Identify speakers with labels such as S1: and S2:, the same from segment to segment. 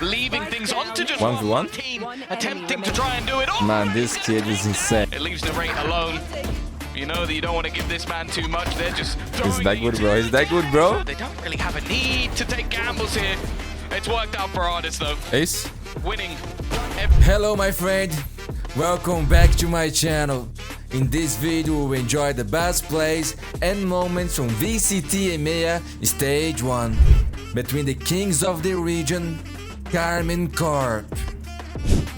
S1: leaving things on to just
S2: 1v1.
S1: attempting to try and do it all.
S2: Man, this kid is insane.
S1: It leaves the rate alone. You know that you don't want to give this man too much. They're just
S2: Is that good, bro? Is that good, bro?
S1: They don't really have a need to take gambles here. It's worked out for artists though.
S2: Ace?
S1: Winning.
S2: Hello, my friend. Welcome back to my channel. In this video, we enjoy the best plays and moments from VCT EMEA Stage 1 between the kings of the region, Carmine Corp,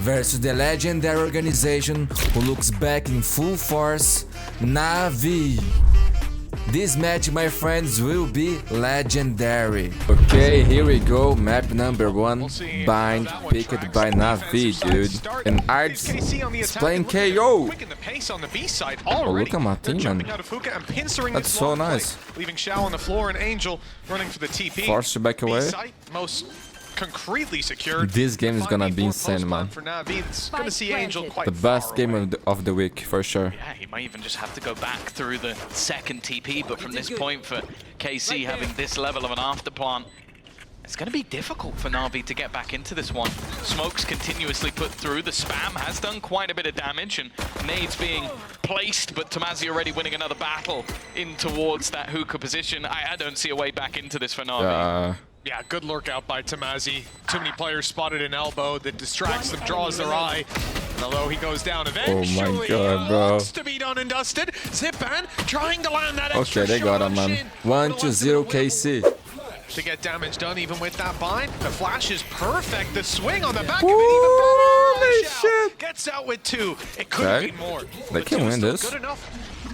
S2: versus the legendary organization who looks back in full force, NAVI. This match, my friends, will be legendary. Okay, here we go. Map number 1, bind, picked by NAVI, dude. And Arts is playing KO. Oh, look at my team, man. That's so nice.
S3: Leaving Shao on the floor and Angel running for the TP.
S2: Force to back away.
S3: Most concretely secured.
S2: This game is gonna be insane, man.
S3: Gonna see Angel quite
S2: the best game of the week, for sure.
S1: Yeah, he might even just have to go back through the second TP, but from this point for KC having this level of an afterplant, it's going to be difficult for Na'Vi to get back into this one. Smokes continuously put through, the spam has done quite a bit of damage, and nades being placed, but Tomazi already winning another battle in towards that hookah position. I don't see a way back into this for Na'Vi.
S3: Yeah, good lurk out by Tomazi. Too many players spotted an elbow that distracts them, draws their eye. And although he goes down eventually,
S2: oh my God, bro.
S3: Looks to be done and dusted. Zipan trying to land that extra
S2: okay, they got him, man. 1-0 KC.
S3: To get damage done even with that bind. The flash is perfect. The swing on the back
S2: Holy
S3: of it even
S2: shit.
S3: gets out with 2. It couldn't be more.
S2: They can win this.
S3: Good enough.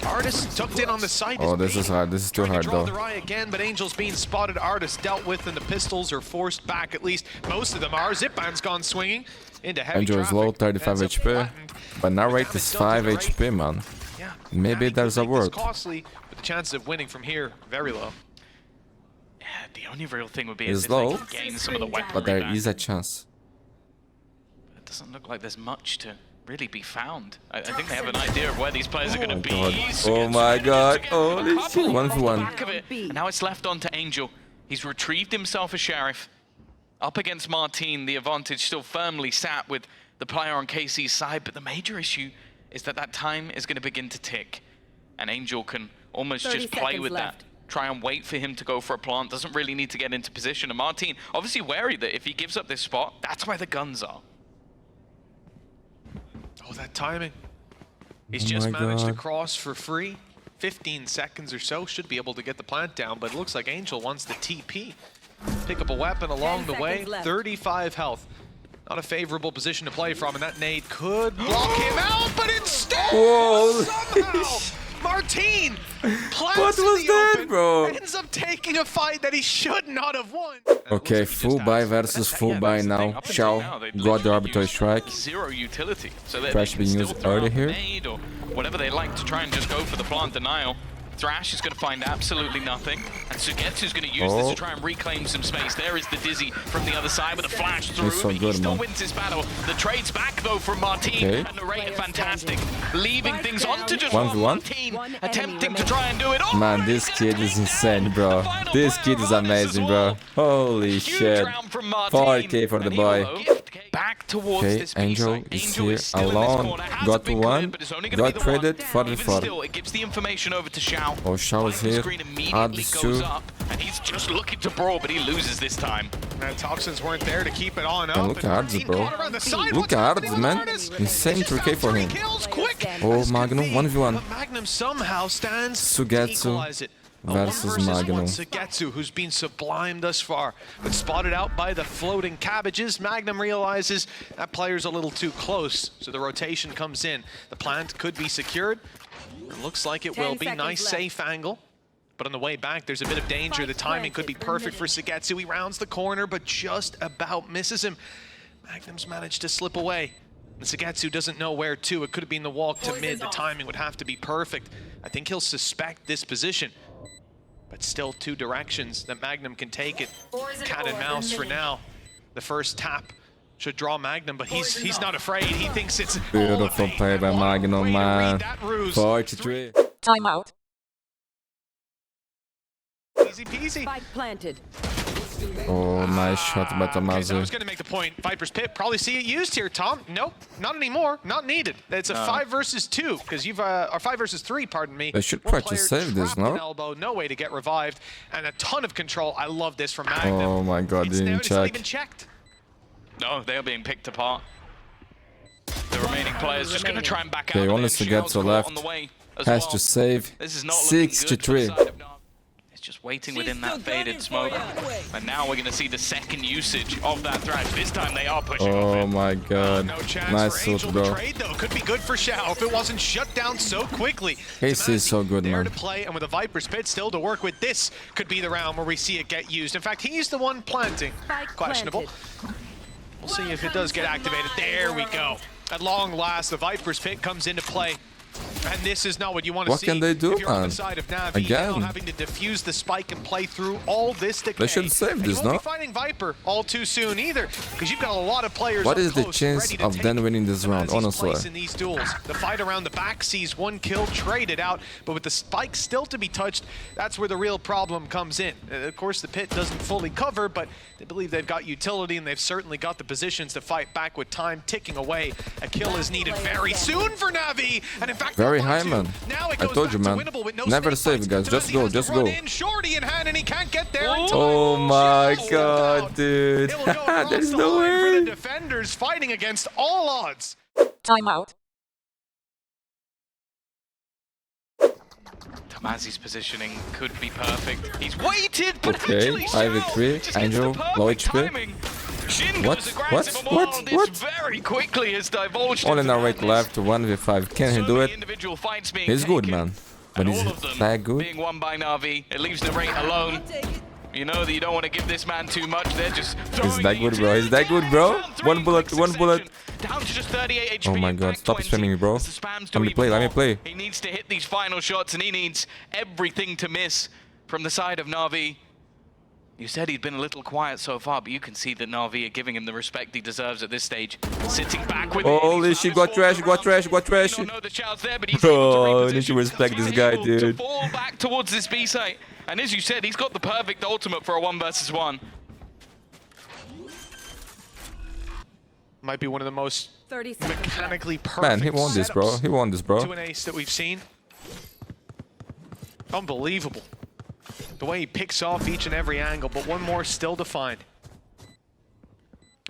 S3: Artist tucked in on the side.
S2: Oh, this is hard. This is too hard, though.
S3: The eye again, but Angel's being spotted. Artist dealt with, and the pistols are forced back. At least most of them are. Zipban's gone swinging into heavy
S2: Angel is low, 35 HP, but now rate is 5 HP, man.
S3: Yeah,
S2: maybe there's a word.
S3: Costly, but the chances of winning from here very low.
S1: Yeah, the only real thing would be
S2: is
S1: if
S2: low,
S1: they can gain some of the weaponry
S2: but there
S1: back.
S2: is a chance.
S1: It doesn't look like there's much to really be found. I think they have an idea of where these players are going to be.
S2: Oh my God! Holy shit! 1v1.
S1: And now it's left on to Angel. He's retrieved himself a sheriff. Up against Martin, the advantage still firmly sat with the player on KC's side, but the major issue is that that time is going to begin to tick. And Angel can almost just play with that. Try and wait for him to go for a plant. Doesn't really need to get into position. And Martin, obviously wary that if he gives up this spot, that's where the guns are.
S3: Oh, that timing. He's just managed to cross for free. 15 seconds or so. Should be able to get the plant down, but it looks like Angel wants the TP. Pick up a weapon along the way. 35 health. Not a favorable position to play from, and that nade could block him out, but instead, somehow, Martin plants
S2: What was
S3: in the
S2: that,
S3: open,
S2: bro?
S3: ends up taking a fight that he should not have won.
S2: Okay, full buy versus full buy now. Shao got the orbital strike.
S1: Zero utility. So they
S2: Thrash being used early here.
S1: Or whatever they like to try and just go for the plant denial. Thrash is going to find absolutely nothing, and Sugetsu's going to use this to try and reclaim some space. There is the Dizzy from the other side with a flash through.
S2: So
S1: he
S2: good,
S1: still
S2: man.
S1: wins this battle. The trade's back though from Martin, and the rate is fantastic, leaving things on to just
S2: 1v1.
S1: Martin, attempting to try and do it all.
S2: Man, this kid is insane, bro. This kid is amazing, bro. Holy shit. 4K for the boy.
S1: Back towards
S2: Okay,
S1: this
S2: Angel is here alone. Got to one. Got traded for the 4.
S1: It gives the information over to Shao.
S2: Oh, Shao is here. Adds
S1: Goes
S2: 2.
S1: up, and he's just looking to brawl, but he loses this time.
S3: And Toxins weren't there to keep it on up.
S2: And look at Ards, bro. Look at Ards, man. Insane 3K for him. Oh, Magnum 1v1.
S3: But Magnum somehow stands
S2: Sugetsu versus Magnum.
S3: Sugetsu, who's been sublime thus far, but spotted out by the floating cabbages. Magnum realizes that player's a little too close, so the rotation comes in. The plant could be secured. It looks like it will be. Nice, safe angle. But on the way back, there's a bit of danger. The timing could be perfect for Sugetsu. He rounds the corner, but just about misses him. Magnum's managed to slip away. And Sugetsu doesn't know where to. It could have been the walk to mid. The timing would have to be perfect. I think he'll suspect this position. But still 2 directions that Magnum can take it. Cat and mouse for now. The first tap should draw Magnum, but he's not afraid. He thinks it's
S2: Beautiful play by Magnum, man. 43.
S4: Timeout.
S3: Easy peasy.
S4: Spike planted.
S2: Oh, nice shot by
S3: Okay, so I was
S2: Tomazi.
S3: going to make the point. Viper's Pit, probably see it used here, Tom. Nope, not anymore. Not needed. It's a 5 versus 2, because you've, or 5 versus 3, pardon me.
S2: They should
S3: One
S2: try to
S3: player
S2: save this,
S3: trapped
S2: no?
S3: in elbow, no way to get revived, and a ton of control. I love this from Magnum.
S2: Oh my god,
S3: It's
S2: didn't
S3: not
S2: check.
S3: even checked.
S1: No, they're being picked apart. The remaining players just going to try and back out.
S2: Okay,
S1: of
S2: wants
S1: it.
S2: to get
S1: Shell's
S2: to
S1: caught
S2: left.
S1: on the way as
S2: Has
S1: well.
S2: to save.
S1: This is not looking
S2: 6 to
S1: good for the
S2: 3.
S1: side of Navi. It's just waiting within that faded smoke. And now we're going to see the second usage of that thrash. This time they are pushing off
S2: Oh
S1: it.
S2: my god.
S3: No chance
S2: Nice
S3: for
S2: suit,
S3: Angel
S2: bro.
S3: to trade, though. Could be good for Xiao if it wasn't shut down so quickly.
S2: KC is so good,
S3: there
S2: man.
S3: to play, and with a Viper's Pit still to work with, this could be the round where we see it get used. In fact, he's the one planting.
S4: Spike
S3: Questionable.
S4: planted.
S3: We'll see if it does get activated. There we go. At long last, the Viper's Pit comes into play. And this is not what you want to
S2: What
S3: see.
S2: can they do,
S3: if you're on
S2: man?
S3: the side of NAVI,
S2: Again.
S3: now having to defuse the spike and play through all this decay.
S2: They should save
S3: And
S2: this,
S3: you won't
S2: no?
S3: be finding Viper all too soon either, because you've got a lot of players
S2: What
S3: up
S2: is the
S3: close,
S2: chance
S3: ready to
S2: of
S3: take
S2: them winning this round,
S3: Tomazi's
S2: honestly?
S3: place in these duels. The fight around the back sees 1 kill traded out, but with the spike still to be touched, that's where the real problem comes in. Of course, the pit doesn't fully cover, but they believe they've got utility, and they've certainly got the positions to fight back with time ticking away. A kill is needed very soon for Navi, and in fact,
S2: Very
S3: they're
S2: high,
S3: about to.
S2: man.
S3: Now it
S2: I
S3: goes
S2: told you,
S3: back to
S2: man.
S3: winnable with no
S2: Never
S3: snake
S2: save,
S3: fights.
S2: guys. Just
S3: Tomazi
S2: go,
S3: has to
S2: just
S3: run
S2: go.
S3: in, Shorty in hand, and he can't get there in time.
S2: Oh my
S3: Xiao
S2: god,
S3: out.
S2: dude.
S3: It will go across
S2: There's
S3: the
S2: no
S3: line for the
S2: way.
S3: defenders fighting against all odds.
S4: Timeout.
S1: Tomazi's positioning could be perfect. He's waited, but
S2: Okay,
S1: actually
S2: 5v3,
S1: just
S2: Angel,
S1: gets the perfect
S2: low HP.
S1: timing. Shin
S2: What?
S1: goes aggressive
S2: What?
S1: on
S2: What?
S1: Wild.
S2: What?
S1: This very quickly has divulged
S2: Only
S1: into
S2: narrate
S1: madness.
S2: left to 1v5. Can he
S1: So
S2: do
S1: many
S2: it?
S1: individual fights being
S2: He's good,
S1: taken,
S2: man. But
S1: and
S2: is
S1: all
S2: it
S1: of them
S2: that good?
S1: being won by Navi. It leaves Narrate alone. You know that you don't want to give this man too much. They're just throwing
S2: that good, bro? Is that good, bro?
S1: Down three
S2: One
S1: in
S2: bullet,
S1: quick
S2: one bullet.
S1: succession. Down to just 38 HP.
S2: Oh my
S1: and
S2: god,
S1: back
S2: stop
S1: 20.
S2: spamming, bro.
S1: As the spams
S2: Let
S1: do
S2: me
S1: even
S2: play, let me
S1: more.
S2: play.
S1: He needs to hit these final shots, and he needs everything to miss from the side of Navi. You said he'd been a little quiet so far, but you can see that Navi are giving him the respect he deserves at this stage. Sitting back with
S2: Holy
S1: it.
S2: shit, got trash, got trash, got trash.
S1: Don't know the child's there, but he's
S2: Bro,
S1: able to
S2: need to
S1: reposition.
S2: respect this
S1: He's
S2: guy,
S1: able to
S2: dude.
S1: fall back towards this B site. And as you said, he's got the perfect ultimate for a 1 versus 1.
S3: Might be one of the most
S4: 30 seconds left.
S3: mechanically perfect
S2: Man, he won this, bro.
S3: setups
S2: He won this,
S3: to
S2: bro.
S3: an ace that we've seen. Unbelievable. The way he picks off each and every angle, but one more still to find.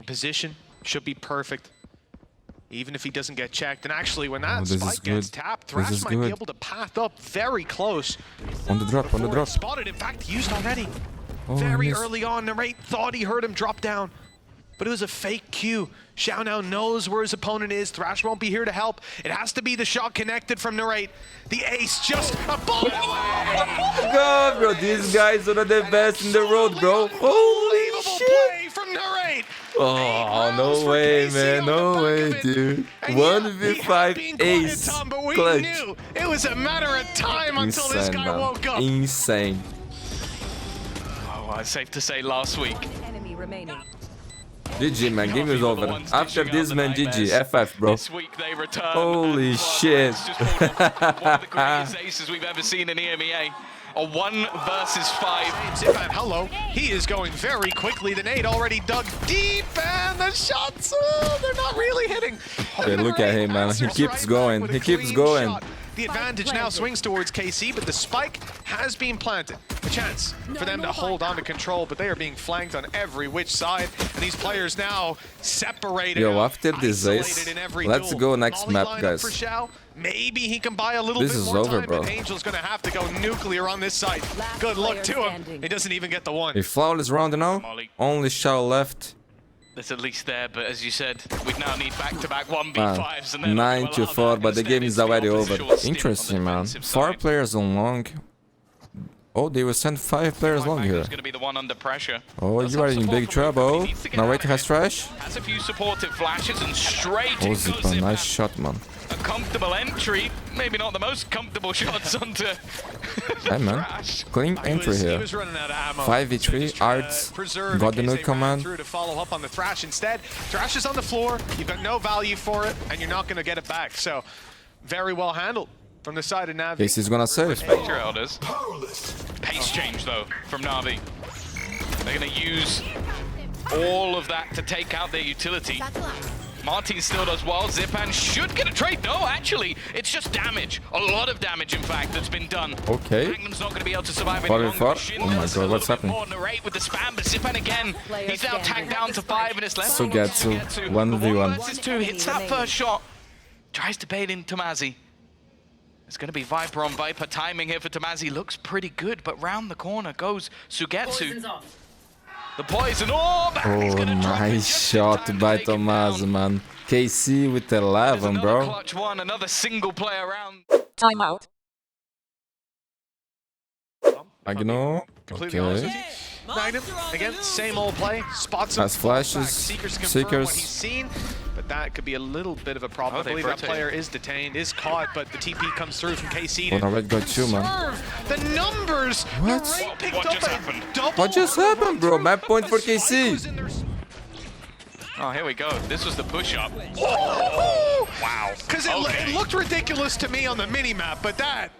S3: Position should be perfect, even if he doesn't get checked. And actually, when that
S2: Oh, this is
S3: spike gets
S2: good.
S3: tapped,
S2: This
S3: Thrash
S2: is
S3: might be
S2: good.
S3: able to path up very close.
S2: On the drop, on the
S3: before
S2: drop.
S3: it's spotted. In fact, used already.
S2: Oh, I
S3: Very
S2: missed.
S3: early on, Narrate thought he heard him drop down, but it was a fake cue. Xiao now knows where his opponent is. Thrash won't be here to help. It has to be the shot connected from Narrate. The ace just above.
S2: God, bro, these guys are the best in the world, bro. Holy
S3: Unbelievable
S2: shit.
S3: play from Narrate.
S2: Oh, no way, man. No way, dude. 1v5 ace.
S3: Tom, but we
S2: Clutch.
S3: knew it was a matter of time until this
S2: Insane,
S3: guy
S2: man.
S3: woke up.
S2: Insane.
S1: Oh, well, it's safe to say last week.
S4: Enemy remaining.
S2: GG, man. Game is
S1: Navi were the
S2: over.
S1: ones
S2: After
S1: dishing out
S2: this,
S1: the
S2: man, GG.
S1: nightmares.
S2: FF, bro.
S1: This week they return.
S2: Holy
S1: and
S2: shit.
S1: It's just pulled off one of the greatest aces we've ever seen in EMEA. A 1 versus 5.
S3: Zivan, hello. He is going very quickly. The nade already dug deep, and the shots, they're not really hitting.
S2: Okay, look at him, man. He
S3: Answers
S2: keeps
S3: right
S2: going.
S3: back with
S2: He
S3: a
S2: keeps
S3: clean
S2: going.
S3: shot. The advantage now swings towards KC, but the spike has been planted. A chance for them to hold on to control, but they are being flanked on every which side. And these players now separated.
S2: Yo,
S3: out,
S2: after this ace,
S3: isolated in every
S2: let's
S3: duel.
S2: go next
S3: Molly
S2: map,
S3: lineup
S2: guys.
S3: For Xiao. Maybe he can buy a little
S2: This
S3: bit
S2: is
S3: more
S2: over,
S3: time,
S2: bro.
S3: but Angel's going to have to go nuclear on this side.
S4: Last
S3: Good luck
S4: player
S3: to him.
S4: standing.
S3: He doesn't even get the one.
S2: A flawless round now.
S1: Molly.
S2: Only Xiao left.
S1: There's at least there, but as you said, we now need back-to-back 1v5s.
S2: Man,
S1: And then
S2: 9 to 4, but the game is already over. Interesting, man. 4 players on long. Oh, they will send 5 players long here.
S1: Going to be the one under pressure.
S2: Oh,
S1: Does
S2: you
S1: have
S2: are in
S1: support
S2: big
S1: from Luka, but
S2: trouble.
S1: he needs to get
S2: Now
S1: out
S2: wait,
S1: of
S2: has
S1: here.
S2: trash.
S1: Has a few supportive flashes and straight
S2: Oh,
S1: in goes
S2: Zipa, nice
S1: Zipa.
S2: shot, man.
S1: A comfortable entry, maybe not the most comfortable shots onto
S2: Hey, man.
S1: Thrash.
S2: Clean entry
S3: He
S2: here.
S3: was running out of ammo.
S2: 5v3,
S3: So just trying to
S2: Arts,
S3: preserve
S2: got the
S3: in
S2: new
S3: case they ran
S2: command.
S3: through to follow up on the Thrash instead. Thrash is on the floor. You've got no value for it, and you're not going to get it back. So very well handled from the side of NAVI.
S2: Ace is gonna save.
S1: Picture elders. pace change, though, from Na'Vi. They're going to use all of that to take out their utility. Martin still does well. Zipan should get a trade. No, actually, it's just damage. A lot of damage, in fact, that's been done.
S2: Okay.
S1: Magnum's not going to be able to survive any
S2: Far
S1: longer.
S2: far.
S1: Shin
S2: Oh my
S1: does a
S2: god,
S1: little
S2: what's
S1: bit
S2: happening?
S1: more. Narrate with the spam, but Zipan again, he's now tagged down to 5 minutes left.
S2: Sugetsu, 1v1.
S1: Versus 2, hits that first shot. Tries to bait in Tomazi. It's going to be Viper on Viper. Timing here for Tomazi looks pretty good, but round the corner goes Sugetsu. The poison orb!
S2: Oh, nice shot by Tomaz, man. KC with 11, bro.
S1: Clutch one, another single player round.
S4: Timeout.
S2: Agno.
S3: Completely honest
S2: Okay.
S3: with you. Magnum, again, same old play. Spots him.
S2: Has flashes.
S3: Back. Seekers confirm
S2: Seekers.
S3: what he's seen, but that could be a little bit of a problem.
S1: Oh,
S3: I
S1: they
S3: believe that
S1: rotate.
S3: player is detained, is caught, but the TP comes through from KC.
S2: Oh, no, Red got two, man.
S3: Serve. The numbers.
S2: What?
S3: The rate picked
S1: What
S3: up
S1: just
S3: a
S1: happened?
S3: double.
S2: What just happened, bro? Map point for
S3: The spike was
S2: KC.
S3: in their-
S1: Oh, here we go. This was the push-up.
S3: Oh!
S1: Wow.
S3: Because
S1: Okay.
S3: it looked ridiculous to me on the mini-map, but that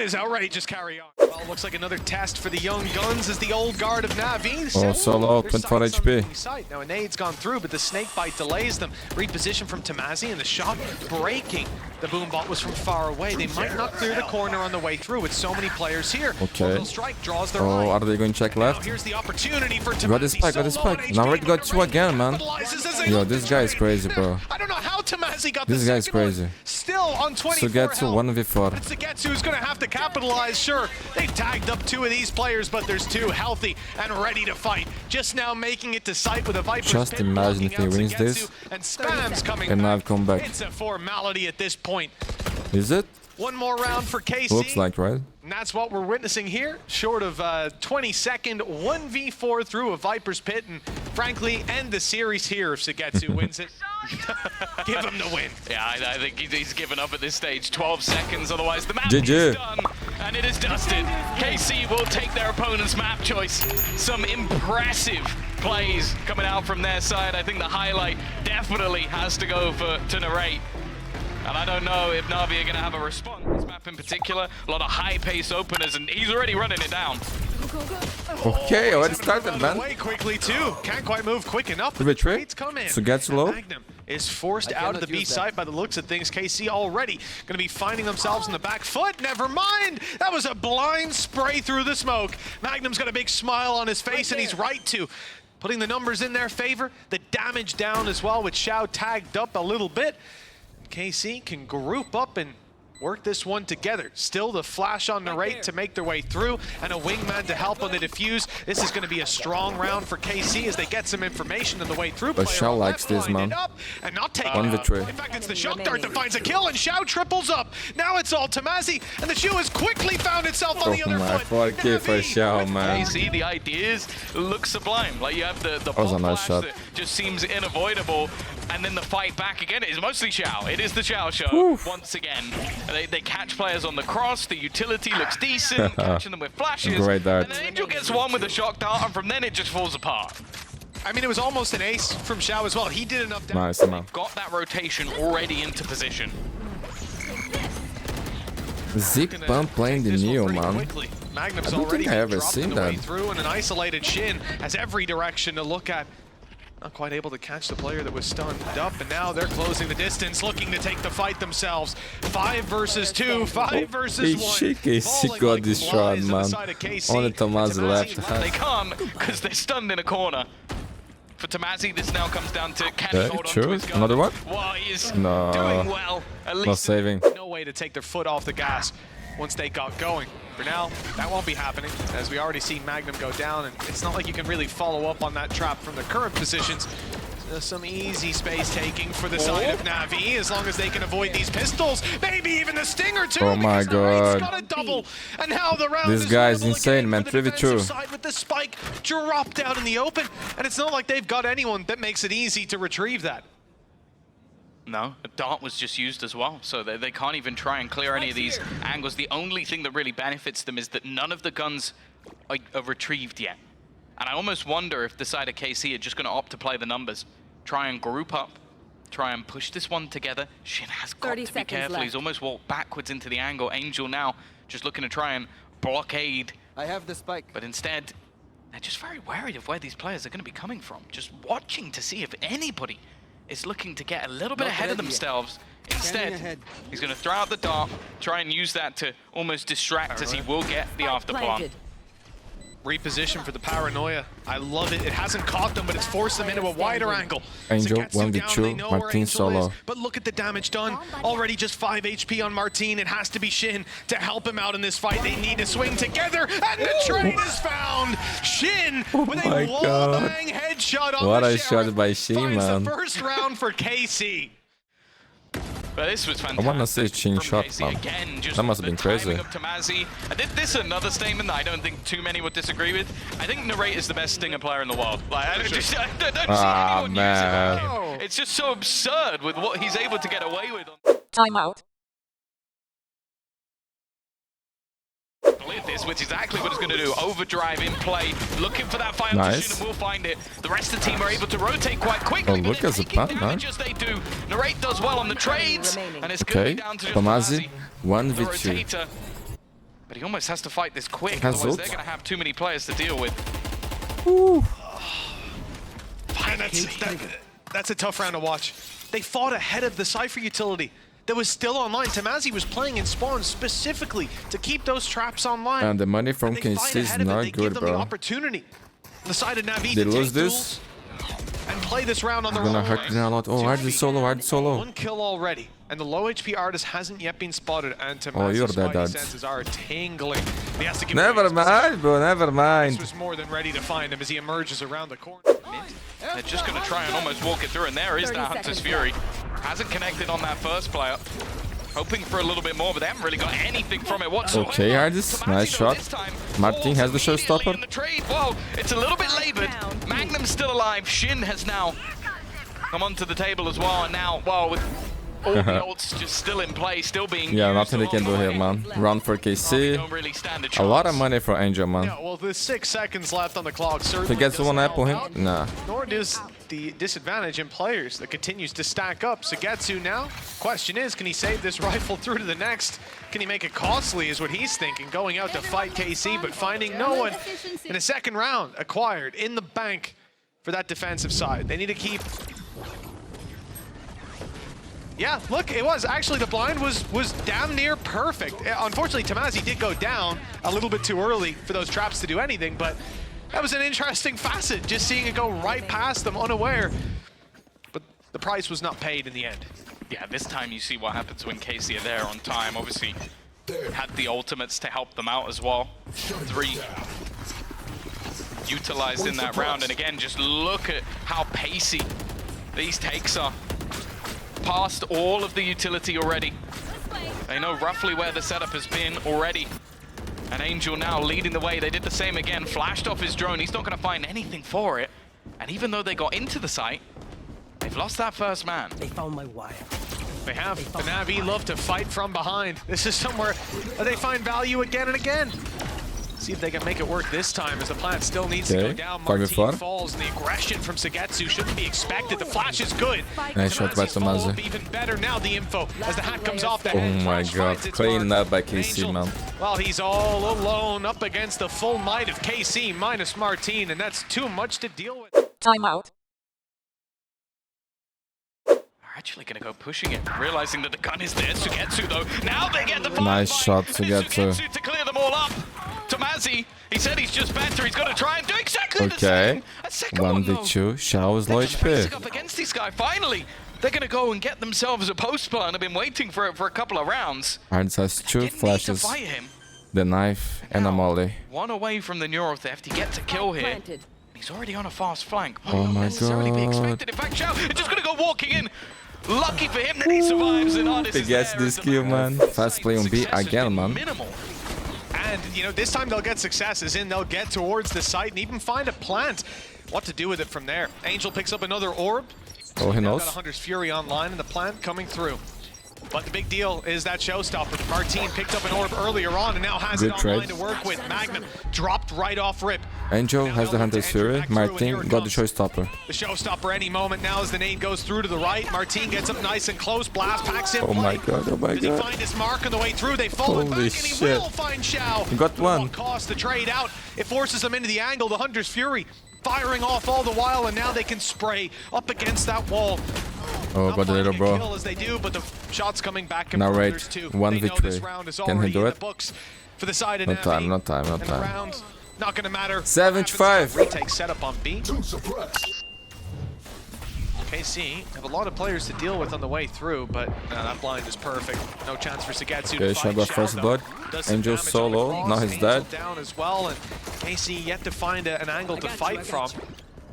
S3: is outrageous. Carry on. Well, looks like another test for the young guns as the old guard of NAVI.
S2: Oh, solo,
S3: Their
S2: 24
S3: sights on
S2: HP.
S3: the site. Now a nade's gone through, but the snake bite delays them. Reposition from Tomazi and the shot breaking. The boom bot was from far away. They might not clear the corner on the way through with so many players here.
S2: Okay.
S3: Orbital strike draws their
S2: Oh,
S3: eye.
S2: are they going to check
S3: Now
S2: left?
S3: here's the opportunity for Tomazi.
S2: Got the spike, got the
S3: So low on
S2: spike. Now
S3: HP,
S2: Red got
S3: but
S2: two
S3: Red
S2: again, man.
S3: capitalizes as they
S2: Yo,
S3: look
S2: this
S3: to
S2: guy is
S3: trade.
S2: crazy, bro.
S3: I don't know how Tomazi got
S2: This
S3: the
S2: guy is
S3: second one.
S2: crazy.
S3: Still on 24
S2: Sugetsu,
S3: health.
S2: 1v4.
S3: But Sugetsu is going to have to capitalize, sure. They've tagged up 2 of these players, but there's 2 healthy and ready to fight. Just now making it to sight with a Viper's
S2: Just
S3: pit
S2: imagine if he
S3: blocking out
S2: wins
S3: Sugetsu,
S2: this.
S3: And Spam's coming
S2: And
S3: back.
S2: I've come back.
S3: It's a formality at this point.
S2: Is it?
S3: One more round for KC.
S2: Looks like, right?
S3: And that's what we're witnessing here, short of 20-second 1v4 through a Viper's pit, and frankly, end the series here if Sugetsu wins it. Give him the win.
S1: Yeah, I think he's given up at this stage. 12 seconds, otherwise the map
S2: GG.
S1: is done. And it is dusted. KC will take their opponent's map choice. Some impressive plays coming out from their side. I think the highlight definitely has to go to Narrate. And I don't know if Navi are going to have a response. This map in particular, a lot of high-pace openers, and he's already running it down.
S2: Okay, already started,
S3: Running
S2: man.
S3: away quickly too. Can't quite move quick enough.
S2: Give it a try.
S3: Trades come in.
S2: Sugetsu low.
S3: Magnum is forced out of the B site by the looks of things. KC already going to be finding themselves in the back foot. Never mind. That was a blind spray through the smoke. Magnum's got a big smile on his face, and he's right to. Putting the numbers in their favor. The damage down as well, with Xiao tagged up a little bit. KC can group up and work this one together. Still the flash on Narrate to make their way through, and a wingman to help on the defuse. This is going to be a strong round for KC as they get some information on the way through.
S2: But
S3: Player
S2: Xiao
S3: on
S2: likes
S3: left
S2: this,
S3: lined
S2: man.
S3: it up and not taking
S2: One
S3: it.
S2: victory.
S3: In fact, it's the shock dart that finds a kill, and Xiao triples up. Now it's all Tomazi, and the shoe has quickly found itself on the other
S2: my
S3: foot.
S2: 4K for
S3: Navi
S2: Xiao,
S3: with
S2: man.
S1: KC, the ideas look sublime. Like you have the
S2: was a
S1: pop
S2: nice
S1: flash
S2: shot.
S1: that just seems unavoidable, and then the fight back again is mostly Xiao. It is the Xiao show
S2: Oof.
S1: once again. They catch players on the cross. The utility looks decent, catching them with flashes.
S2: Great dart.
S1: And then Angel gets one with a shock dart, and from then it just falls apart.
S3: I mean, it was almost an ace from Xiao as well. He did enough damage.
S2: Nice, man.
S1: Got that rotation already into position.
S2: Zip Pump playing the
S3: This one
S2: Neo,
S3: pretty
S2: man.
S3: quickly. Magnum's
S2: I don't
S3: already
S2: think I
S3: been
S2: ever
S3: dropped
S2: seen
S3: on the way
S2: that.
S3: through, and an isolated Shin has every direction to look at. Not quite able to catch the player that was stunned up, and now they're closing the distance, looking to take the fight themselves. 5 versus 2, 5 versus 1.
S2: KC
S3: Falling
S2: got
S3: like
S2: this
S3: flies
S2: shot,
S3: on the
S2: man.
S3: side of KC.
S2: Only Tomazi left.
S1: They can't because they're stunned in a corner. For Tomazi, this now comes down to can he
S2: Okay,
S1: hold on to
S2: sure.
S1: his gun?
S2: Another one?
S1: Well, he is
S2: No.
S1: doing well. At
S2: No
S1: least
S2: saving.
S3: No way to take their foot off the gas once they got going. For now, that won't be happening, as we already see Magnum go down, and it's not like you can really follow up on that trap from the current positions. Some easy space taking for the side of NAVI, as long as they can avoid these pistols, maybe even the stinger too.
S2: Oh my
S3: because Narrate's
S2: God.
S3: got a double, and now the round
S2: This
S3: is
S2: guy is
S3: winnable
S2: insane,
S3: again
S2: man.
S3: for the
S2: 3v2.
S3: defensive side with the spike dropped out in the open, and it's not like they've got anyone that makes it easy to retrieve that.
S1: no, a dart was just used as well, so they can't even try and clear any of these angles. The only thing that really benefits them is that none of the guns are retrieved yet. And I almost wonder if the side of KC are just going to opt to play the numbers, try and group up, try and push this one together. Shin has got
S4: 30
S1: to be
S4: seconds
S1: careful.
S4: left.
S1: He's almost walked backwards into the angle. Angel now just looking to try and blockade
S5: I have the spike.
S1: But instead, they're just very wary of where these players are going to be coming from. Just watching to see if anybody is looking to get a little bit
S5: Not
S1: ahead of
S5: ready yet.
S1: themselves.
S5: Standing
S1: Instead,
S5: ahead.
S1: he's going to throw out the dart, try and use that to almost distract as he will get the after plant.
S4: Planted.
S3: Reposition for the paranoia. I love it. It hasn't caught them, but it's forced them into a wider angle.
S2: Angel,
S3: Zagatsu
S2: 1v2,
S3: down, they know where
S2: Martin
S3: Angel
S2: solo.
S3: is, but look at the damage done. Already just 5 HP on Martin. It has to be Shin to help him out in this fight. They need to swing together, and the trade is found. Shin with
S2: my
S3: a
S2: God.
S3: wall-bang headshot on
S2: What
S3: the
S2: a shot
S3: Sheriff.
S2: by Shin,
S3: Finds
S2: man.
S3: the first round for KC.
S1: But this was fantastic.
S2: wanna say Chin
S1: from
S2: shot,
S1: KC
S2: man.
S1: again. Just
S2: That must have
S1: the
S2: been crazy.
S1: timing of Tamazi. And this is another statement that I don't think too many would disagree with. I think Narrate is the best Stinger player in the world. Like, I don't see anyone use it like him. It's just so absurd with what he's able to get away with.
S4: Timeout.
S1: With this, which is exactly what it's going to do. Overdrive in play, looking for that final
S2: Nice.
S1: position, and we'll find it. The rest of the team are able to rotate quite quickly.
S2: Oh,
S1: but
S2: look
S1: they're
S2: at the
S1: taking
S2: plan, man.
S1: damage as they do. Narrate does well on the trades, and it's going to
S2: Okay,
S1: be down to just
S2: Tomazi,
S1: the
S2: 1v2.
S1: rotator. But he almost has to fight this quick,
S2: Has
S1: otherwise
S2: ult.
S1: they're going to have too many players to deal with.
S3: And that's a tough round to watch. They fought ahead of the Cypher utility that was still online. Tamazi was playing in spawn specifically to keep those traps online.
S2: And the money from
S3: And they fight
S2: KC is
S3: ahead of it.
S2: not
S3: They give
S2: good,
S3: them the
S2: bro.
S3: opportunity. The side of NAVI
S2: They
S3: to
S2: lose
S3: take
S2: this?
S3: duels and play this round on their
S2: Gonna
S3: own.
S2: hurt me a lot. Oh, hard solo, hard solo.
S3: One kill already, and the low HP artist hasn't yet been spotted. And Tamazi's
S2: you're dead,
S3: spidey
S2: Dad.
S3: senses are tingling. He has to give
S2: Never
S3: away his
S2: mind, bro, never
S3: This
S2: mind.
S3: was more than ready to find him as he emerges around the corner.
S1: They're just going to try and almost walk it through, and there is
S4: 30
S1: that Hunter's
S4: seconds
S1: Fury. Hasn't connected on that first player. Hoping for a little bit more, but they haven't really got anything from it whatsoever.
S2: Okay, Hardis,
S1: Tamazi,
S2: nice
S1: though,
S2: shot.
S1: this time
S2: Martin
S1: falls
S2: has the
S1: immediately
S2: showstopper.
S1: in the trade. Whoa, it's a little bit labored. Magnum's still alive. Shin has now come onto the table as well, and now, well, with all the ults just still in play, still being
S2: Yeah,
S1: used
S2: nothing they can
S1: along
S2: do
S1: the
S2: here,
S1: way.
S2: man. Run for
S1: They
S2: KC.
S1: don't really stand a chance.
S2: A lot of money for Angel, man.
S3: Yeah, well, there's 6 seconds left on the clock. Certainly
S2: If he gets
S3: doesn't
S2: one apple
S3: help
S2: hit,
S3: out,
S2: nah.
S3: Nor does the disadvantage in players that continues to stack up. Zagatsu now, question is, can he save this rifle through to the next? Can he make it costly is what he's thinking, going out to fight KC, but finding no one in a second round acquired in the bank for that defensive side. They need to keep... Yeah, look, it was. Actually, the blind was damn near perfect. Unfortunately, Tamazi did go down a little bit too early for those traps to do anything, but that was an interesting facet, just seeing it go right past them unaware. But the price was not paid in the end.
S1: Yeah, this time you see what happens when KC are there on time. Obviously, had the ultimates to help them out as well. 3 utilized in that round. And again, just look at how pacey these takes are. Past all of the utility already. They know roughly where the setup has been already. And Angel now leading the way. They did the same again. Flashed off his drone. He's not going to find anything for it. And even though they got into the site, they've lost that first man.
S5: They found my wire.
S3: They have. The NAVI love to fight from behind. This is somewhere that they find value again and again. See if they can make it work this time as the plant still needs to go down. Martin
S2: 5v4.
S3: falls and the aggression from Zagatsu shouldn't be expected. The flash is good.
S2: Nice shot by
S3: Tamazi's follow-up
S2: Tomazi.
S3: even better now. The info as the hat comes off the
S2: Oh
S3: head.
S2: my
S3: Flash
S2: god,
S3: finds its
S2: clean
S3: mark.
S2: up by KC,
S3: Angel,
S2: man.
S3: well, he's all alone up against the full might of KC minus Martin, and that's too much to deal with.
S4: Timeout.
S1: They're actually going to go pushing it, realizing that the gun is there. Sugetsu, though. Now they get the
S2: Nice shot, Sugetsu.
S1: Sugetsu to clear them all up. Tamazi, he said he's just better. He's got to try and do exactly the
S2: Okay.
S1: same. A second one, though.
S2: 1v2. Shao is low
S1: They're just facing
S2: HP.
S1: up against this guy. Finally, they're going to go and get themselves a post plan. They've been waiting for it for a couple of rounds.
S2: Hardis has 2
S1: Didn't need to
S2: flashes,
S1: fight him.
S2: the knife, and a molly.
S1: One away from the neural theft. He gets a kill here.
S4: Planted.
S1: He's already on a fast flank.
S2: Oh
S1: Not
S2: my
S1: necessarily be
S2: God.
S1: expected. In fact, Shao is just going to go walking in. Lucky for him that he survives. And Ardis
S2: He
S1: is
S2: gets
S1: there
S2: this
S1: as the
S2: kill, man. Fast play on B
S1: success has
S2: again,
S1: been
S2: man.
S1: Minimal.
S3: And, you know, this time they'll get successes in. They'll get towards the site and even find a plant. What to do with it from there? Angel picks up another orb.
S2: Oh, he
S3: Now
S2: knows.
S3: got a Hunter's Fury online and the plant coming through. But the big deal is that showstopper. Martin picked up an orb earlier on and now has
S2: Good
S3: it online
S2: trade.
S3: to work with. Magnum dropped right off rip.
S2: Angel has the Hunter's Fury. Martin got the showstopper.
S3: The showstopper any moment now as the nade goes through to the right. Martin gets up nice and close. Blast packs in.
S2: Oh my god, oh my
S3: Does he
S2: god.
S3: find his mark on the way through? They fall back
S2: Holy
S3: and he
S2: shit.
S3: will find Xiao.
S2: He got one.
S3: Cost the trade out. It forces them into the angle. The Hunter's Fury firing off all the while, and now they can spray up against that wall.
S2: Oh,
S3: Not
S2: got a little
S3: finding a
S2: bro.
S3: kill as they do, but the shots coming back.
S2: Now
S3: There's
S2: right,
S3: two.
S2: one
S3: They know
S2: victory.
S3: this round is
S2: Can he
S3: already
S2: do
S3: in
S2: it?
S3: the books for the side of
S2: No
S3: NAVI.
S2: time, no time, no
S3: And the
S2: time.
S3: round, not going to matter.
S2: 75.
S3: Retake setup on B. KC have a lot of players to deal with on the way through, but that blind is perfect. No chance for Sugetsu
S2: Okay,
S3: to fight
S2: Xiao got first
S3: though.
S2: blood.
S3: Does some
S2: Angel
S3: damage on
S2: solo,
S3: the cross.
S2: now he's
S3: Angel
S2: dead.
S3: down as well, and KC yet to find an angle to fight from.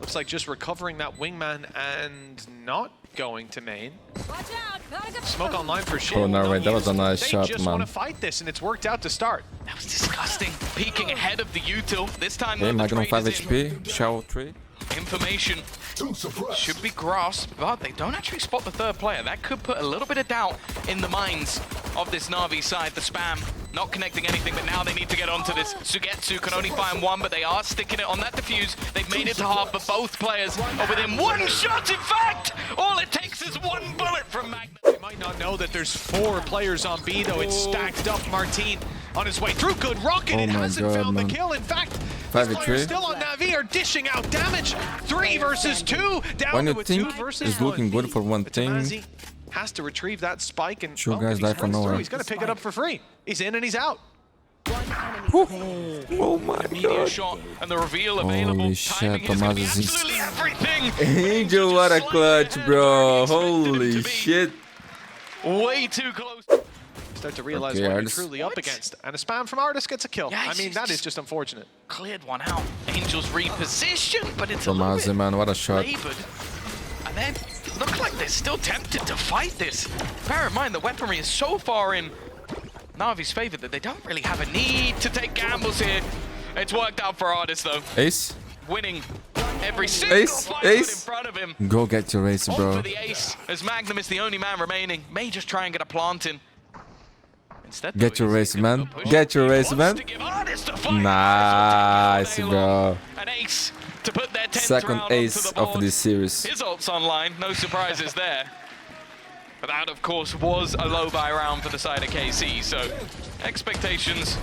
S3: Looks like just recovering that wingman and not going to main. Smoke online for Shin.
S2: Oh, no, right, that was a nice shot,
S3: They just
S2: man.
S3: want to fight this, and it's worked out to start.
S1: That was disgusting. Peeking ahead of the util. This time,
S2: Okay,
S1: though, the
S2: Magnum
S1: trade
S2: 5
S1: is in.
S2: HP. Xiao 3.
S1: Information should be grasped, but they don't actually spot the third player. That could put a little bit of doubt in the minds of this Na'Vi side. The spam not connecting anything, but now they need to get onto this. Sugetsu can only find one, but they are sticking it on that defuse. They've made it to half, but both players are within one shot. In fact, all it takes is one bullet from Magnum.
S3: They might not know that there's 4 players on B, though. It's stacked up. Martin on his way through. Good rocket.
S2: Oh
S3: It
S2: my
S3: hasn't
S2: God,
S3: found
S2: man.
S3: the kill. In fact,
S2: 5
S3: these
S2: v3.
S3: players still on NAVI are dishing out damage. 3 versus 2. Down
S2: When you
S3: to a
S2: think
S3: 2 versus
S2: it's looking
S3: 1.
S2: good for one
S3: But
S2: thing,
S3: Tamazi has to retrieve that spike and
S2: Sure,
S3: well,
S2: guys
S3: if he
S2: die for
S3: sprints
S2: nowhere.
S3: through, he's going to pick it up for free. He's in and he's out.
S2: Oh my
S1: Immediate
S2: god.
S1: shot and the reveal available.
S2: Holy
S1: Timing
S2: shit,
S1: here is gonna be
S2: Tomas is-
S1: absolutely everything.
S2: Angel, what a clutch, bro. Holy shit.
S1: Way too close.
S3: Start to realize
S2: Okay,
S3: what you're
S2: Artis.
S3: truly up against. And a spam from Artis gets a kill.
S1: Yeah,
S3: I mean,
S1: he's
S3: that is
S1: just-
S3: just unfortunate.
S1: Cleared one out. Angels repositioned, but it's a
S2: Tomas,
S1: little bit
S2: man, what a shot.
S1: labored. And then look like they're still tempted to fight this. Bear in mind the weaponry is so far in Navi's favor that they don't really have a need to take gambles here. It's worked out for Artis though,
S2: Ace,
S1: winning every single
S2: Ace,
S1: fight put in
S2: Ace.
S1: front of him.
S2: go get your ace,
S1: On
S2: bro.
S1: for the ace, as Magnum is the only man remaining. May just try and get a plant in. Instead,
S2: Get
S1: though,
S2: your
S1: he's
S2: race,
S1: giving
S2: man.
S1: the push.
S2: Get your
S1: He
S2: race,
S1: wants
S2: man.
S1: to give Artis the fight.
S2: Nice,
S1: All day
S2: bro.
S1: long. An ace to put their 10th
S2: Second
S1: round onto
S2: ace
S1: the
S2: of
S1: board.
S2: this series.
S1: His ult's online, no surprises there. But that, of course, was a low buy round for the side of KC, so expectations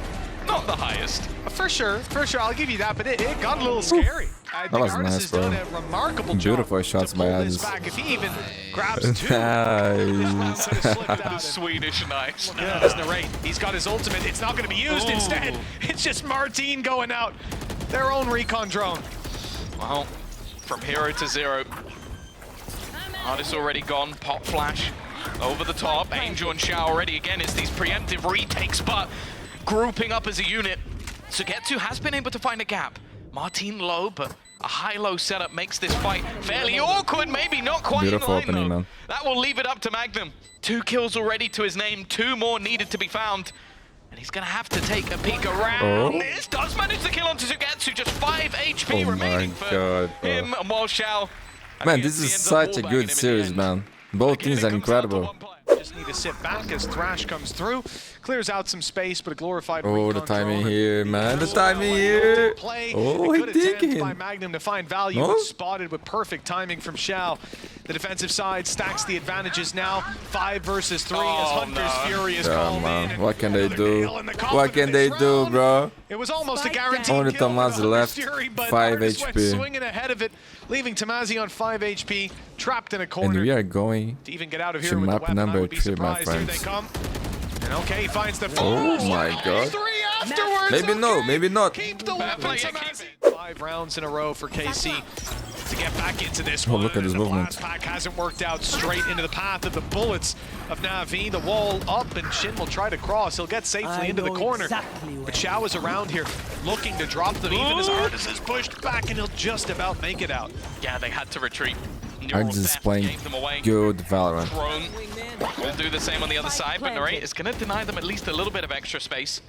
S1: not the highest.
S3: For sure, I'll give you that, but it got a little scary. I think
S2: was
S3: Artis
S2: nice,
S3: has
S2: bro.
S3: done a remarkable
S2: Beautiful
S3: job
S2: shots
S3: to
S2: by
S3: pull this
S2: Aziz.
S3: back. If he even grabs 2,
S2: Nice.
S3: could have slipped out
S1: The
S3: and-
S1: Swedish nice.
S3: Yeah, there's narrate. He's got his ultimate. It's not going to be used.
S1: Ooh.
S3: Instead, it's just Martin going out. Their own recon drone.
S1: Well, from 0 to 0. Artis already gone, pop flash over the top. Angel and Xiao already again. It's these preemptive retakes, but grouping up as a unit. Sugetsu has been able to find a gap. Martin low, but a high-low setup makes this fight fairly awkward. Maybe not quite
S2: Beautiful
S1: in line,
S2: opening,
S1: though.
S2: man.
S1: That will leave it up to Magnum. 2 kills already to his name. 2 more needed to be found. And he's going to have to take a peek around.
S2: Oh.
S1: This does manage the kill onto Sugetsu. Just 5 HP
S2: Oh my
S1: remaining for
S2: God, bro.
S1: him and while Xiao.
S2: Man, this is such a good series, man. Both teams are incredible.
S3: Just need to sit back as Thrash comes through. Clears out some space, but a glorified
S2: Oh, the
S3: recon
S2: timing
S3: drone.
S2: here, man. The
S3: Well,
S2: timing
S3: well,
S2: here.
S3: play.
S2: Oh,
S3: A
S2: he
S3: good attempt
S2: digging.
S3: by Magnum to find value,
S2: Oh.
S3: but spotted with perfect timing from Xiao. The defensive side stacks the advantages now. 5 versus 3 as
S1: Oh,
S3: Hunter's
S1: no.
S3: Fury is
S2: Yeah,
S3: called in.
S2: man.
S3: and
S2: What can they
S3: another
S2: do?
S3: nail in the coffin
S2: What
S3: of
S2: can they
S3: this
S2: do,
S3: round.
S2: bro?
S3: It was almost a guaranteed
S2: Only
S3: kill for
S2: Tomas
S3: the
S2: left,
S3: Hunter's Fury, but
S2: 5
S3: Artis went
S2: HP.
S3: swinging ahead of it, leaving Tamazi on 5 HP, trapped in a
S2: And
S3: corner.
S2: we are going
S3: To even get out of here
S2: to
S3: with the
S2: map
S3: weapon, I
S2: number
S3: would be
S2: 3, my
S3: surprised. Here they
S2: friends.
S3: come. And okay, he finds the
S2: Oh my God.
S3: 3 afterwards.
S2: Maybe no,
S3: okay.
S2: maybe not.
S3: Keep the weapon,
S1: play, yeah,
S3: Tamazi.
S1: keep
S3: 5 rounds in a row for KC to get back into this
S2: Oh,
S3: one.
S2: look at his
S3: and the
S2: movement.
S3: blast pack hasn't worked out straight into the path of the bullets of Navi. The wall up, and Shin will try to cross. He'll get safely into the corner. But Xiao is around here, looking to drop them, even as Artis is pushed back, and he'll just about make it out.
S1: Yeah, they had to retreat. Neural
S2: Artis is
S1: theft
S2: playing
S1: gave them away.
S2: good Valorant.
S1: Drone will do the same on the other side, but Narrate is going to deny them at least a little bit of extra space.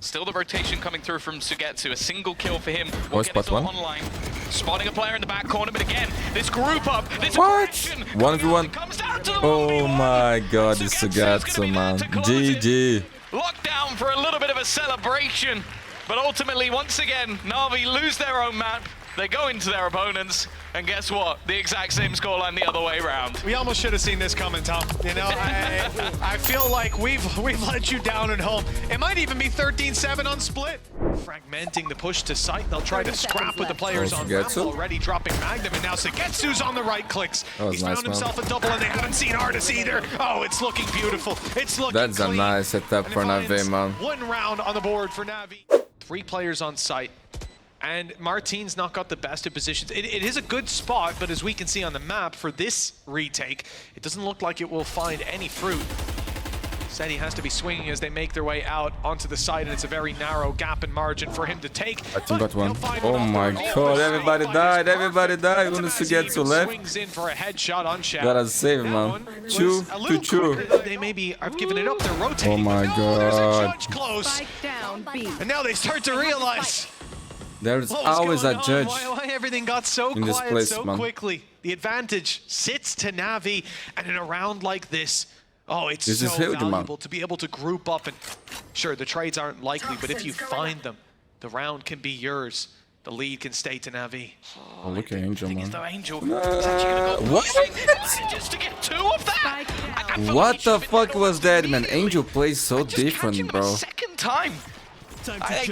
S1: Still the rotation coming through from Sugetsu. A single kill for him.
S2: Oh,
S1: Will get
S2: spot
S1: us all
S2: one.
S1: online. Spotting a player in the back corner, but again, this group up, this
S2: What?
S1: aggression
S2: 1v1.
S1: comes down to the
S2: Oh
S1: 1v1.
S2: my god, this
S1: Sugetsu's gonna
S2: Sugetsu,
S1: be there
S2: man.
S1: to close it.
S2: GG.
S1: Locked down for a little bit of a celebration. But ultimately, once again, Na'Vi lose their own map. They go into their opponents, and guess what? The exact same scoreline the other way around.
S3: We almost should have seen this coming, Tom. You know, I feel like we've let you down at home. It might even be 13-7 on split. Fragmenting the push to site. They'll try to scrap with the players on ramp, already dropping Magnum, and now Segetsu's on the right clicks. He's found himself a double, and they haven't seen Artis either. Oh, it's looking beautiful. It's looking
S2: That's
S3: clean.
S2: a nice setup for NAVI, man.
S3: One round on the board for NAVI. 3 players on site. And Martin's not got the best of positions. It is a good spot, but as we can see on the map for this retake, it doesn't look like it will find any fruit. Said he has to be swinging as they make their way out onto the side, and it's a very narrow gap in margin for him to take.
S2: I think got one. Oh my god, everybody died, everybody died. Only Sugetsu left.
S3: Swings in for a headshot on Shao.
S2: Gotta save, man. Chew.
S3: They maybe have given it up, they're rotating.
S2: Oh my
S3: There's a
S2: god.
S3: judge close.
S4: Spike down B.
S3: And now they start to realize
S2: There's
S3: what was
S2: always a
S3: going on,
S2: judge.
S3: why everything got so
S2: in this
S3: quiet
S2: place,
S3: so
S2: man.
S3: quickly. The advantage sits to NAVI, and in a round like this, oh, it's
S2: This
S3: so
S2: is huge, man.
S3: valuable to be able to group up. And sure, the trades aren't likely, but if you find them, the round can be yours. The lead can stay to NAVI.
S2: Oh, look at Angel,
S1: Is
S2: man.
S1: though Angel is actually gonna go
S2: What?
S1: just to get 2 of that. I feel like
S2: What
S1: he
S2: the
S1: should've been
S2: fuck was that, man?
S1: immediately.
S2: Angel plays so
S1: Just catching
S2: different,
S1: them
S2: bro.
S1: a second time.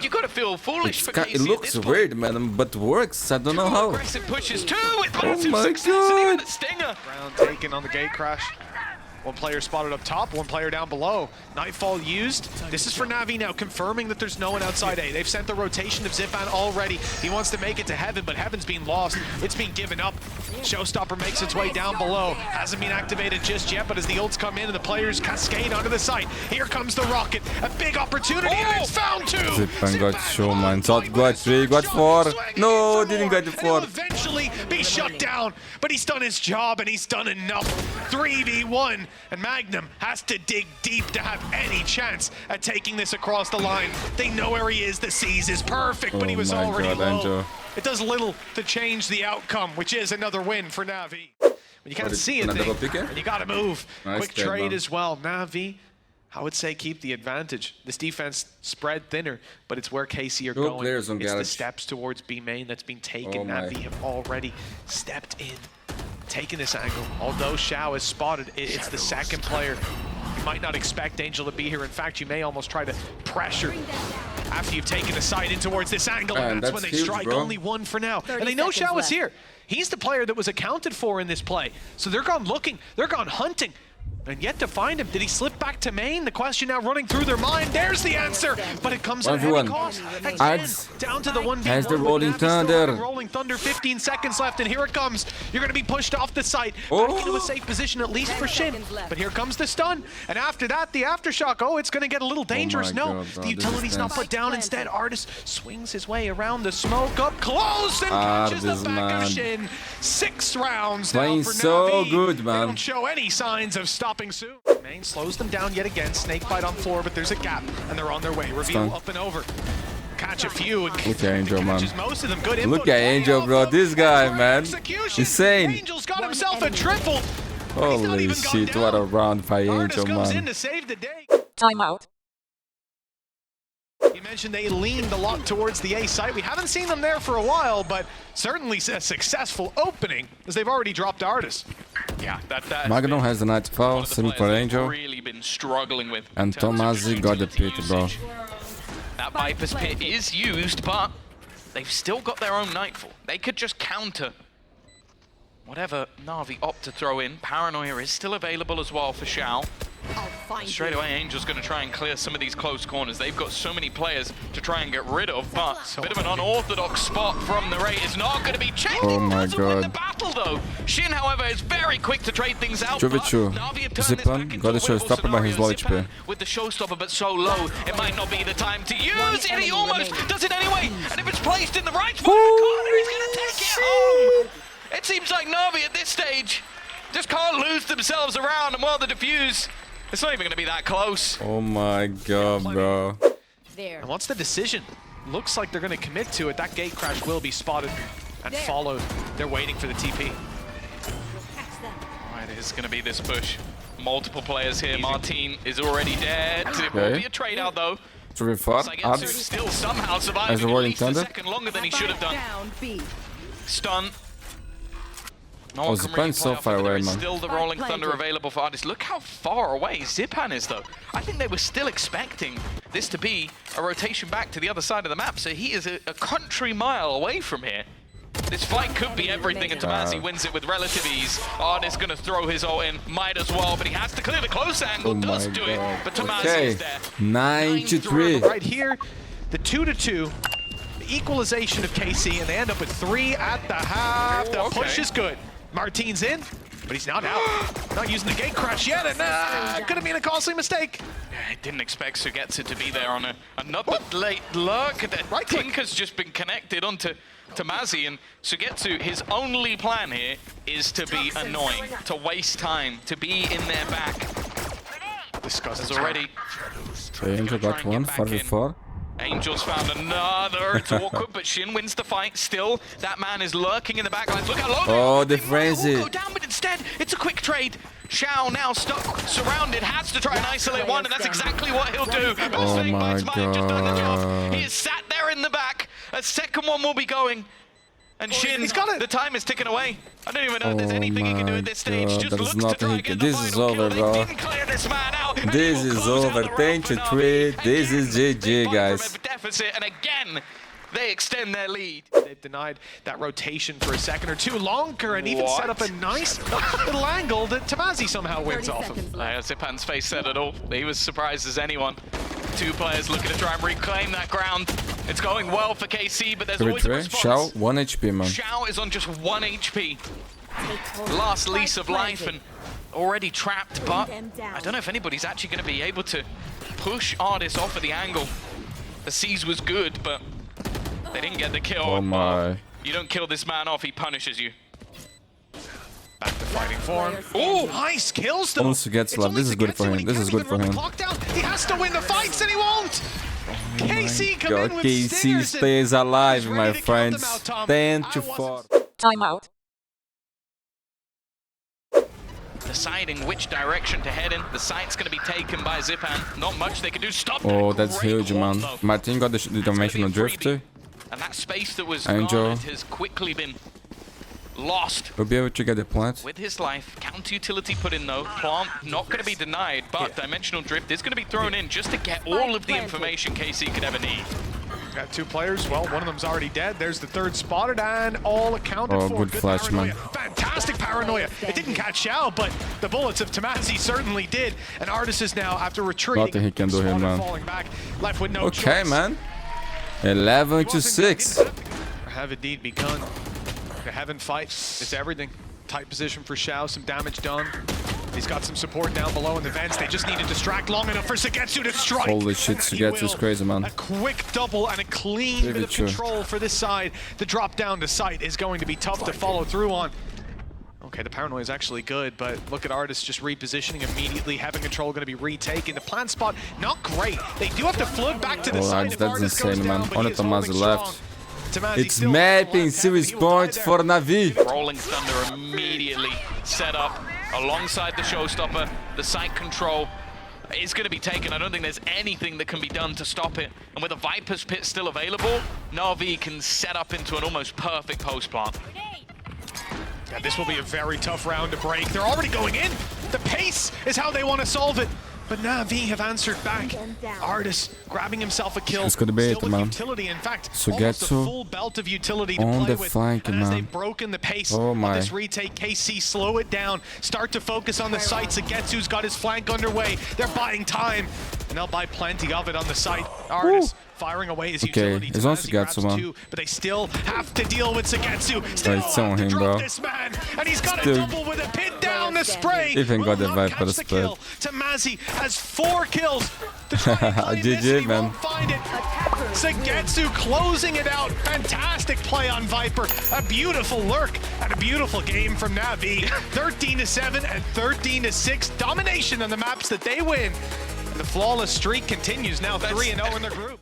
S1: You gotta feel foolish for
S2: It
S1: KC
S2: looks
S1: at this
S2: weird, man, but works. I don't know
S1: point.
S2: how.
S1: Aggressive pushes too with massive
S2: my
S1: success and even
S2: God.
S1: a stinger.
S3: Round taken on the gate crash. One player spotted up top, one player down below. Nightfall used. This is for NAVI now, confirming that there's no one outside A. They've sent the rotation of Zipan already. He wants to make it to Heaven, but Heaven's being lost. It's being given up. Showstopper makes its way down below. Hasn't been activated just yet, but as the ults come in and the players cascade onto the site, here comes the rocket. A big opportunity, and it's found 2.
S2: Zipan got show, man. Thought got 3, got 4. No, didn't get the
S3: And he'll
S2: 4.
S3: eventually be shut down, but he's done his job and he's done enough. 3v1, and Magnum has to dig deep to have any chance at taking this across the line. They know where he is. The C's is perfect, but he
S2: Oh
S3: was
S2: my
S3: already
S2: God,
S3: low.
S2: Angel.
S3: It does little to change the outcome, which is another win for NAVI. When you can't see it,
S2: double pick it?
S3: and you gotta move.
S2: Nice
S3: Quick
S2: trade,
S3: trade
S2: man.
S3: as well. NAVI, I would say keep the advantage. This defense spread thinner, but it's where KC are
S2: No
S3: going.
S2: players on
S3: It's the
S2: garage.
S3: steps towards B main that's been taken.
S2: Oh my.
S3: NAVI have already stepped in, taken this angle. Although Shao is spotted, it's the second player. You might not expect Angel to be here. In fact, you may almost try to pressure after you've taken the side in towards this angle,
S2: Man,
S3: and that's when
S2: that's
S3: they
S2: huge,
S3: strike.
S2: bro.
S3: Only 1 for now.
S4: 30
S3: And they know
S4: seconds
S3: Shao is
S4: left.
S3: here. He's the player that was accounted for in this play. So they're gone looking, they're gone hunting. And yet to find him. Did he slip back to main? The question now running through their mind. There's the answer, but it comes at a heavy
S2: 1v1.
S3: cost. Again,
S2: Adds.
S3: down to the 1v1.
S2: Has the
S3: with
S2: Rolling
S3: Navi still
S2: Thunder.
S3: having Rolling Thunder, 15 seconds left, and here it comes. You're going to be pushed off the site.
S2: Oh.
S3: Back into a safe position, at least for
S4: 10
S3: Shin.
S4: seconds left.
S3: But here comes the stun. And after that, the aftershock. Oh, it's going to get a little dangerous.
S2: my
S3: No,
S2: God, bro,
S3: the
S2: this is
S3: utility's not
S2: tense.
S3: put down. Instead, Artis swings his way around the smoke up close and catches the
S2: Artis,
S3: back
S2: man.
S3: of Shin. 6 rounds
S2: Playing
S3: now for
S2: so
S3: Navi.
S2: good,
S3: They
S2: man.
S3: don't show any signs of stopping soon. Main slows them down yet again. Snakebite on floor, but there's a gap, and they're on their way. Reveal
S2: Stun.
S3: up and over. Catch a few. And
S2: Look at Angel, man.
S3: catches most of them. Good input.
S2: Look at Angel, bro. This guy, man.
S3: Execution.
S2: Insane.
S3: Angel's got himself a triple. He's not
S2: Holy
S3: even gone
S2: shit,
S3: down.
S2: what a round by
S3: Artis
S2: Angel,
S3: comes in
S2: man.
S3: to save the day.
S4: Timeout.
S3: You mentioned they leaned a lot towards the A site. We haven't seen them there for a while, but certainly a successful opening as they've already dropped Artis.
S1: Yeah, that
S2: Magnum has the Nightfall,
S1: one of the
S2: same
S1: players
S2: for
S1: they've
S2: Angel.
S1: really been struggling with. in
S2: And
S1: terms of
S2: Tomasi got the
S1: utility
S2: pit, bro.
S1: usage. That Viper's pit is used, but they've still got their own Nightfall. They could just counter whatever Na'Vi opt to throw in. Paranoia is still available as well for Shao.
S4: I'll find
S1: Straight
S4: you.
S1: away, Angel's going to try and clear some of these close corners. They've got so many players to try and get rid of, but a bit of an unorthodox spot from the Raid is not going to be checked.
S2: Oh my
S1: Doesn't win the
S2: God.
S1: battle, though. Shin, however, is very quick to trade things out.
S2: Jovichu.
S1: but Na'Vi have turned this
S2: Zipan
S1: back into
S2: got
S1: a
S2: the
S1: winnable
S2: showstopper, but he's
S1: scenario.
S2: low HP.
S1: Zipan with the showstopper, but so low, it might not be the time to use it. He
S4: enemy
S1: almost
S4: remaining.
S1: does it anyway. And if it's placed in the right spot in the corner, he's going to take it home. It seems like Na'Vi at this stage just can't lose themselves around, and while the defuse, it's not even going to be that close.
S2: Oh my God, bro.
S4: There.
S3: And what's the decision? Looks like they're going to commit to it. That gate crash will be spotted and followed. They're waiting for the TP.
S1: Right, it is going to be this push. Multiple players here. Martin is already dead. It will be a trade out though.
S2: 3v4.
S1: Sagetsu still somehow
S2: As
S1: surviving
S2: a
S1: at
S2: rolling
S1: least a
S2: thunder.
S1: second longer than he should have done.
S4: Down B.
S1: Stun. No
S2: Oh,
S1: one can
S2: Zipan's
S1: really
S2: so
S1: play off
S2: far
S1: it, but there
S2: away,
S1: is
S2: man.
S1: still the
S4: Spike
S1: rolling thunder
S4: planted.
S1: available for artists. Look how far away Zipan is, though. I think they were still expecting this to be a rotation back to the other side of the map, so he is a country mile away from here. This fight could be everything, and Tomasi wins it with relative ease. Artist gonna throw his ult in, might as well, but he has to clear the close angle,
S2: Oh
S1: does
S2: my
S1: do it,
S2: God.
S1: but Tomasi
S2: Okay,
S1: is there.
S2: 9-3.
S3: Right here, the 2-2, the equalization of KC, and they end up with 3 at the half. The push is good. Martin's in, but he's not out. Not using the gate crash yet, and could have been a costly mistake.
S1: I didn't expect Sugetsu to be there on another late lurk.
S3: Right click.
S1: Tinker's just been connected onto Tomasi, and Sugetsu, his only plan here is to be annoying, to waste time, to be in their back.
S3: Disgusting.
S1: There's already...
S2: Angel got one, 4v4.
S1: Angel's found another. It's awkward, but Shin wins the fight. Still, that man is lurking in the backlines. Look how low they
S2: Oh,
S1: are.
S2: the
S1: They might
S2: frenzy.
S1: all go down, but instead, it's a quick trade. Shao now stuck, surrounded, has to try and isolate one, and that's exactly what he'll do. But
S2: Oh
S1: Snake
S2: my
S1: Bites might have just done the job.
S2: God.
S1: He is sat there in the back. A second one will be going. And Shin,
S3: he's got it.
S1: the time is ticking away. I don't even know if there's
S2: Oh
S1: anything he can do
S2: my
S1: at this stage.
S2: God,
S1: Just
S2: there is
S1: looks to
S2: nothing
S1: try
S2: he
S1: and get
S2: can-
S1: the
S2: this is
S1: final
S2: over,
S1: kill.
S2: bro.
S1: They didn't clear this man out. And
S2: This
S1: he will
S2: is
S1: close out
S2: over.
S1: the round
S2: 10
S1: for
S2: to
S1: Navi.
S2: 3. This
S1: Again,
S2: is GG,
S1: they fight
S2: guys.
S1: from a deficit, and again, they extend their lead.
S3: They've denied that rotation for a second or two longer and even set up a nice little angle that Tomasi somehow wins
S4: 30
S3: off of.
S4: seconds.
S1: Zipan's face said it all. He was surprised as anyone. Two players looking to try and reclaim that ground. It's going well for KC, but there's always a
S2: 3v3. Shao,
S1: response.
S2: 1 HP, man.
S1: Shao is on just 1 HP. Last lease of life and already trapped, but I don't know if anybody's actually going to be able to push Artis off of the angle. The C's was good, but they didn't get the kill.
S2: Oh my.
S1: You don't kill this man off, he punishes you.
S3: Back to fighting form.
S1: Oh,
S3: Nice kills though.
S2: Almost gets
S3: It's
S2: love.
S3: only
S2: This is good for
S3: Sugetsu,
S2: him.
S3: he
S2: This
S3: can't
S2: is good
S3: even
S2: for
S3: run the
S2: him.
S3: clock down. He has to win the fights and he won't. KC come in
S2: God,
S3: with
S2: KC
S3: stingers and
S2: stays alive,
S3: he's
S2: my
S3: ready to count them
S2: friends.
S3: out, Tom.
S2: 10
S3: I
S2: to
S3: wasn't
S2: 4.
S4: Timeout.
S1: deciding which direction to head in. The site's going to be taken by Zipan. Not much they can do. Stop
S2: Oh,
S1: that
S2: that's
S1: great
S2: huge,
S1: wall,
S2: man.
S1: though.
S2: Martin got the dimensional
S1: It's gonna be a
S2: drift.
S1: freebie. And that space that was
S2: Angel.
S1: guarded has quickly been lost.
S2: We'll be able to get the plant.
S1: With his life, counter utility put in though. Plant not going to be denied, but dimensional drift is going to be thrown in just to get all of the information KC could ever need.
S3: Got 2 players. Well, one of them's already dead. There's the third spotted and all accounted
S2: Oh,
S3: for.
S2: good flash,
S3: paranoia.
S2: man.
S3: Fantastic paranoia. It didn't catch Shao, but the bullets of Tomasi certainly did. And Artis is now, after retreating,
S2: Nothing he can do here,
S3: spotted
S2: man.
S3: falling back, left with no
S2: Okay,
S3: choice.
S2: man. 11 to 6.
S3: Have indeed begun. The heaven fight is everything. Tight position for Shao, some damage done. He's got some support down below in the vents. They just need to distract long enough for Sugetsu to strike.
S2: Holy shit,
S3: And he
S2: Sugetsu's
S3: will.
S2: clean, man.
S3: A quick double and a clean bit of
S2: True.
S3: control for this side. The drop down to sight is going to be tough to follow through on. Okay, the paranoia is actually good, but look at Artis just repositioning immediately. Heaven control going to be retaken. The plant spot, not great. They do have to flood back to the
S2: Oh,
S3: side if
S2: that's
S3: Artis goes
S2: insane, man.
S3: down, but
S2: Only
S3: he is holding
S2: Tomasi left.
S3: strong. Tomasi
S2: It's
S3: still
S2: mapping
S3: left.
S2: series
S3: He will die
S2: points
S3: there.
S2: for Navi.
S1: Rolling Thunder immediately set up alongside the showstopper. The site control is going to be taken. I don't think there's anything that can be done to stop it. And with a Viper's Pit still available, NAVI can set up into an almost perfect post plant.
S3: Yeah, this will be a very tough round to break. They're already going in. The pace is how they want to solve it. But NAVI have answered back. Artis grabbing himself a kill.
S2: It's gonna be
S3: Still
S2: it,
S3: with
S2: man.
S3: utility. In fact,
S2: Sugetsu
S3: almost a full belt of utility to
S2: on
S3: play
S2: the
S3: with.
S2: flank,
S3: And as
S2: man.
S3: they've broken the pace
S2: Oh
S3: of
S2: my.
S3: this retake, KC slow it down. Start to focus on the site. Sugetsu's got his flank underway. They're buying time. And they'll buy plenty of it on the site. Artis firing away his utility.
S2: it's on
S3: Tomasi
S2: Sugetsu,
S3: grabs
S2: man.
S3: 2, but they still have to deal with Sugetsu. Still
S2: it's on
S3: have to
S2: him,
S3: drop
S2: bro.
S3: this man. And he's got
S2: Still-
S3: a double with a pin down the spray.
S2: Even
S3: Will
S2: got the
S3: not
S2: vibe
S3: catch
S2: for the
S3: the
S2: split.
S3: kill. Tomasi has 4 kills to try and claim this,
S2: GG,
S3: and he
S2: man.
S3: won't find it. Sugetsu closing it out. Fantastic play on Viper. A beautiful lurk and a beautiful game from NAVI. 13-7 and 13-6. Domination on the maps that they win. And the flawless streak continues now 3-0 in their group.